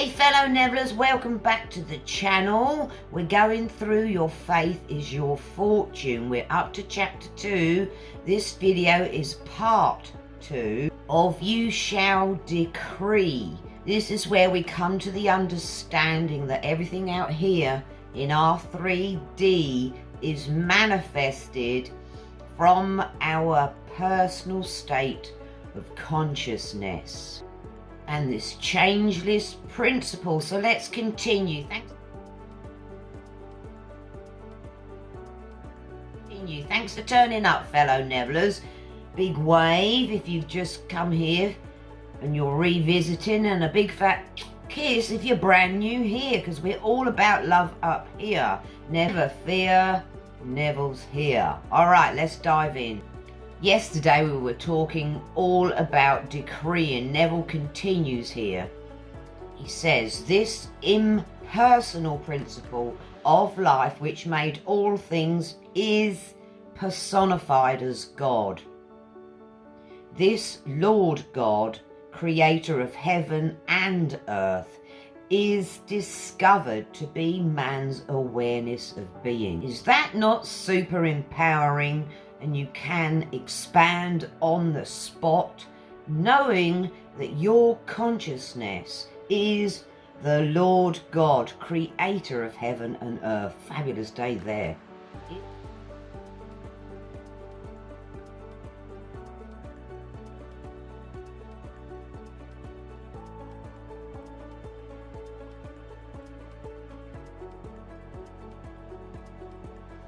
Hey fellow Nevillers, welcome back to the channel. We're going through Your Faith is Your Fortune. We're up to chapter 2. This video is part 2 of You Shall Decree. This is where we come to the understanding that everything out here in our 3D is manifested from our personal state of consciousness and this changeless principle. So let's continue. Thanks for turning up, fellow Nevillers. Big wave if you've just come here and you're revisiting, and a big fat kiss if you're brand new here, because we're all about love up here. Never fear, Neville's here. All right, let's dive in. Yesterday we were talking all about decreeing. Neville continues here. He says, this impersonal principle of life which made all things is personified as God. This Lord God, creator of heaven and earth, is discovered to be man's awareness of being. Is that not super empowering? And you can expand on the spot, knowing that your consciousness is the Lord God, creator of heaven and earth. Fabulous day there.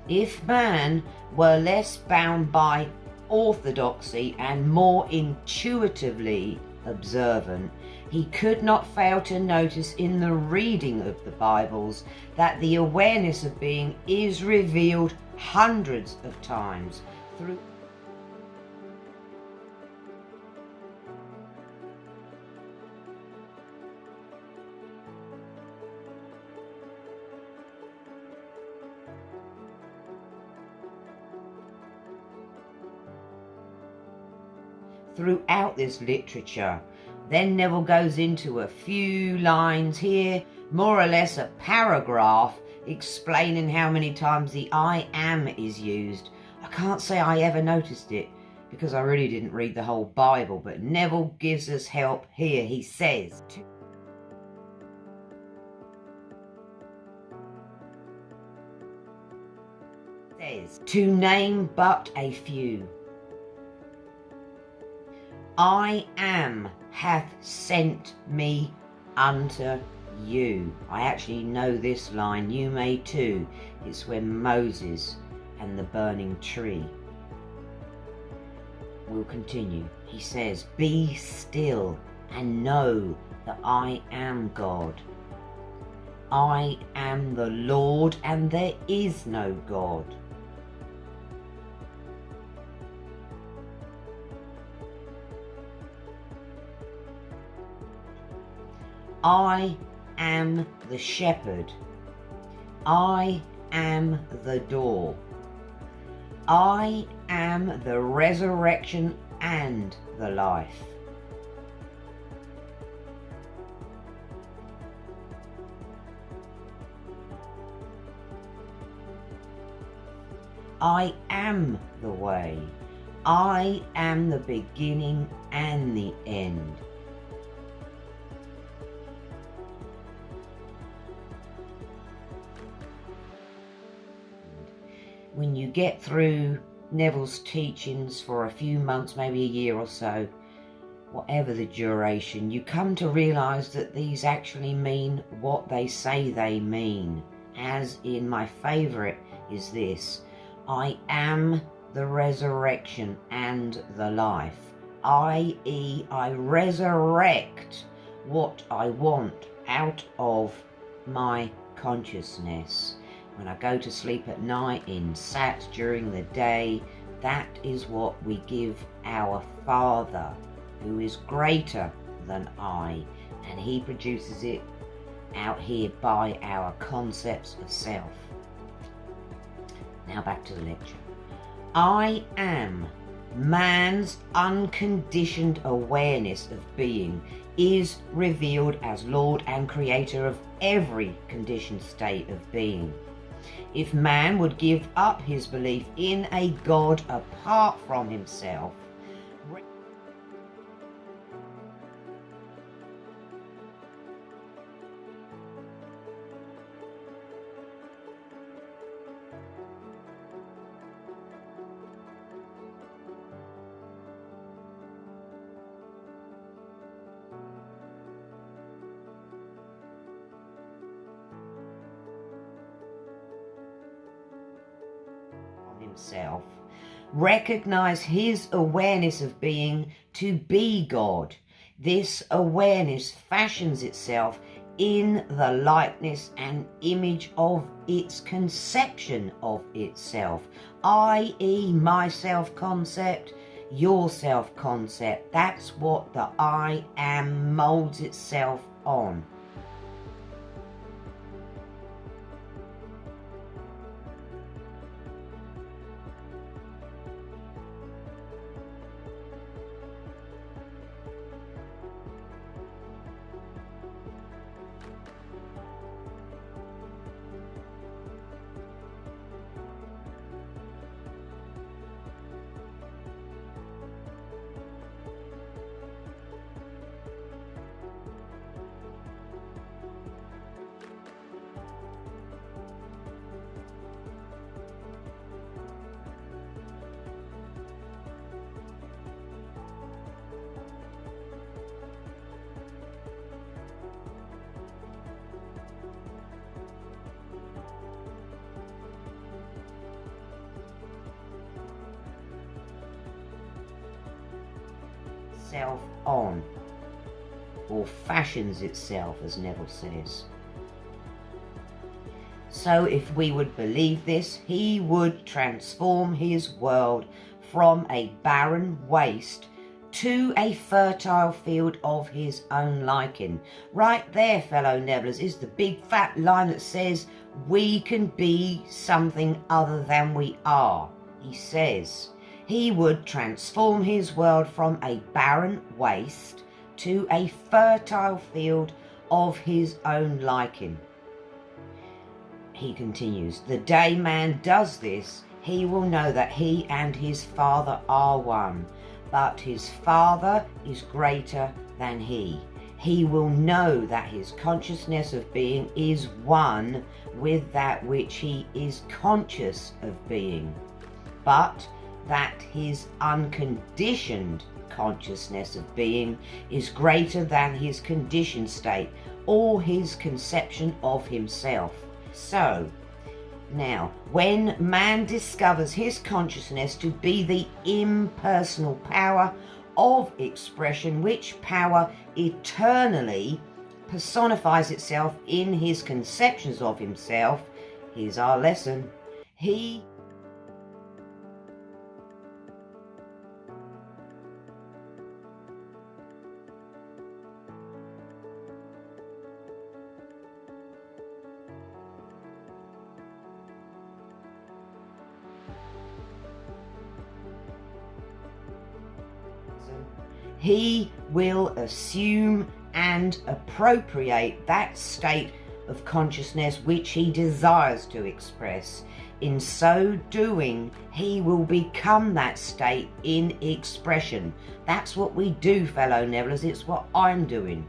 If man were less bound by orthodoxy and more intuitively observant, he could not fail to notice in the reading of the Bibles that the awareness of being is revealed hundreds of times throughout this literature. Then Neville goes into a few lines here, more or less a paragraph, explaining how many times the I am is used. I can't say I ever noticed it because I really didn't read the whole Bible, but Neville gives us help here. He says, to name but a few. I am hath sent me unto you. I actually know this line, you may too. It's when Moses and the burning tree. We'll continue. He says, be still and know that I am God. I am the Lord and there is no God. I am the shepherd. I am the door. I am the resurrection and the life. I am the way. I am the beginning and the end. When you get through Neville's teachings for a few months, maybe a year or so, whatever the duration, you come to realise that these actually mean what they say they mean. As in, my favourite is this: I am the resurrection and the life, i.e. I resurrect what I want out of my consciousness. When I go to sleep at night, in sat during the day, that is what we give our Father, who is greater than I, and he produces it out here by our concepts of self. Now back to the lecture. I am Man's unconditioned awareness of being is revealed as Lord and Creator of every conditioned state of being. If man would give up his belief in a God apart from himself, himself, recognize his awareness of being to be God. This awareness fashions itself in the likeness and image of its conception of itself, i.e. my self-concept, your self-concept. That's what the I am molds itself on. Self on, or fashions itself, as Neville says. So if we would believe this, he would transform his world from a barren waste to a fertile field of his own liking. Right there, fellow Nevillers, is the big fat line that says we can be something other than we are. He says he would transform his world from a barren waste to a fertile field of his own liking. He continues, the day man does this, he will know that he and his Father are one, but his Father is greater than he. He will know that his consciousness of being is one with that which he is conscious of being, but that his unconditioned consciousness of being is greater than his conditioned state or his conception of himself. So, now, when man discovers his consciousness to be the impersonal power of expression, which power eternally personifies itself in his conceptions of himself, here's our lesson, he will assume and appropriate that state of consciousness which he desires to express. In so doing, he will become that state in expression. That's what we do, fellow Nevillers. It's what I'm doing.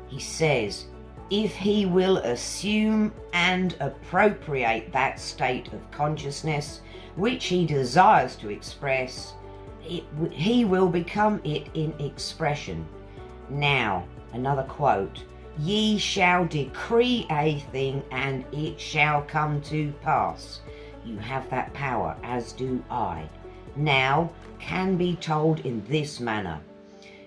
He says, if he will assume and appropriate that state of consciousness which he desires to express, he will become it in expression. Now, another quote, ye shall decree a thing and it shall come to pass. You have that power, as do I. Now can be told in this manner,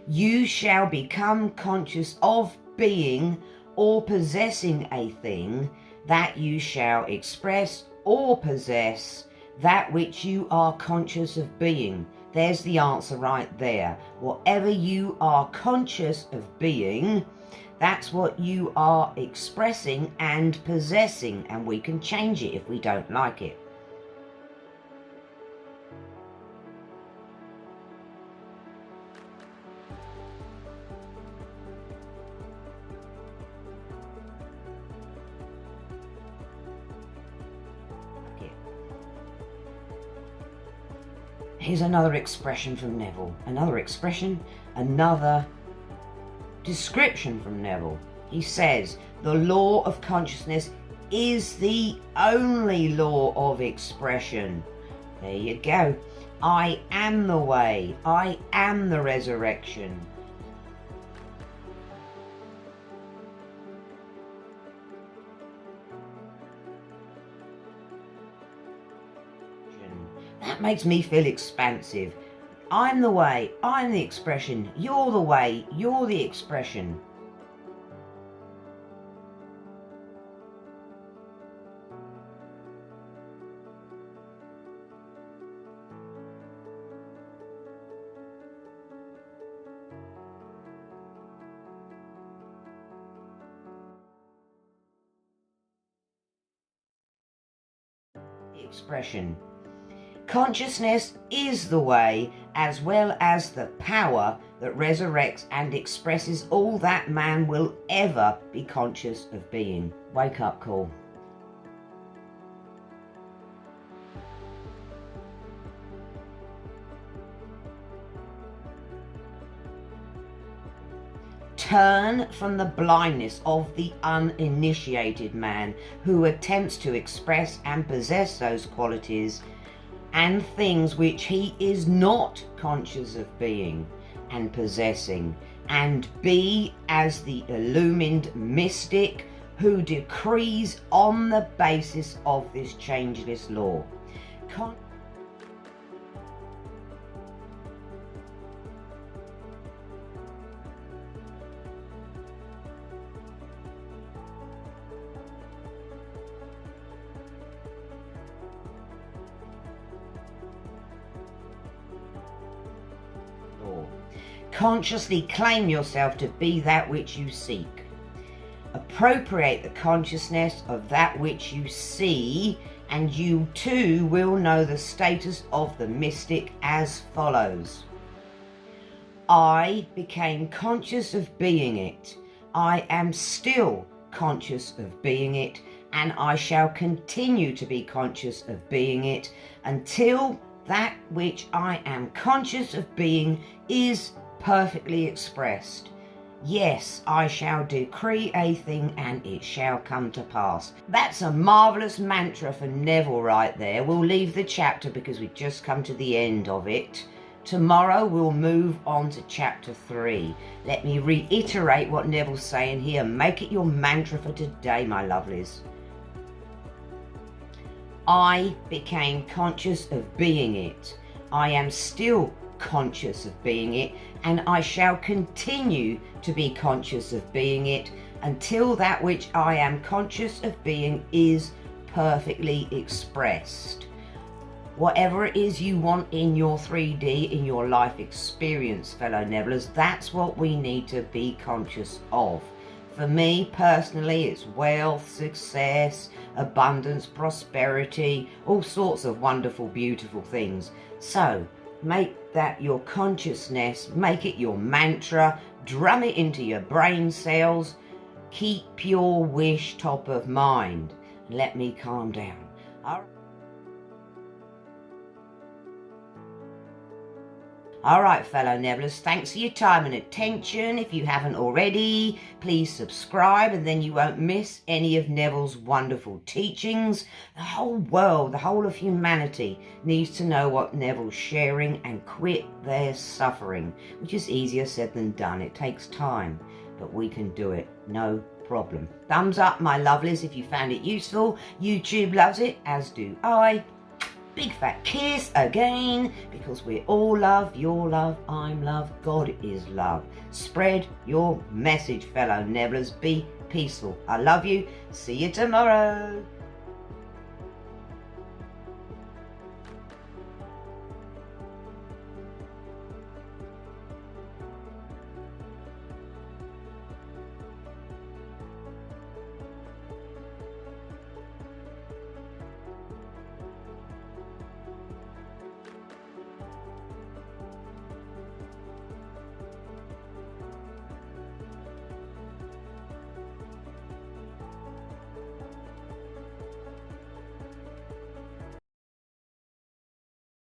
you shall become conscious of being or possessing a thing that you shall express or possess, that which you are conscious of being. There's the answer right there. Whatever you are conscious of being, that's what you are expressing and possessing, and we can change it if we don't like it. Here's another expression from Neville. Another expression, another description from Neville. He says, the law of consciousness is the only law of expression. There you go. I am the way. I am the resurrection. That makes me feel expansive. I'm the way, I'm the expression, you're the way, you're the expression. The expression. Consciousness is the way, as well as the power that resurrects and expresses all that man will ever be conscious of being. Wake up call. Turn from the blindness of the uninitiated man who attempts to express and possess those qualities and things which he is not conscious of being and possessing, and be as the illumined mystic who decrees on the basis of this changeless law. Consciously claim yourself to be that which you seek. Appropriate the consciousness of that which you see, and you too will know the status of the mystic as follows. I became conscious of being it. I am still conscious of being it, and I shall continue to be conscious of being it until that which I am conscious of being is perfectly expressed. Yes, I shall decree a thing and it shall come to pass. That's a marvellous mantra for Neville right there. We'll leave the chapter because we've just come to the end of it. Tomorrow we'll move on to chapter 3. Let me reiterate what Neville's saying here. Make it your mantra for today, my lovelies. I became conscious of being it. I am still conscious of being it, and I shall continue to be conscious of being it until that which I am conscious of being is perfectly expressed. Whatever it is you want in your 3D, in your life experience, fellow Nevillers, that's what we need to be conscious of. For me personally, it's wealth, success, abundance, prosperity, all sorts of wonderful, beautiful things. So make that your consciousness, make it your mantra, drum it into your brain cells, keep your wish top of mind. Let me calm down. All right, fellow Nevillers, thanks for your time and attention. If you haven't already, please subscribe and then you won't miss any of Neville's wonderful teachings. The whole world, the whole of humanity needs to know what Neville's sharing and quit their suffering, which is easier said than done. It takes time, but we can do it, no problem. Thumbs up, my lovelies, if you found it useful. YouTube loves it, as do I. Big fat kiss again, because we're all love, you're love, I'm love, God is love. Spread your message, fellow Nevillers. Be peaceful. I love you. See you tomorrow.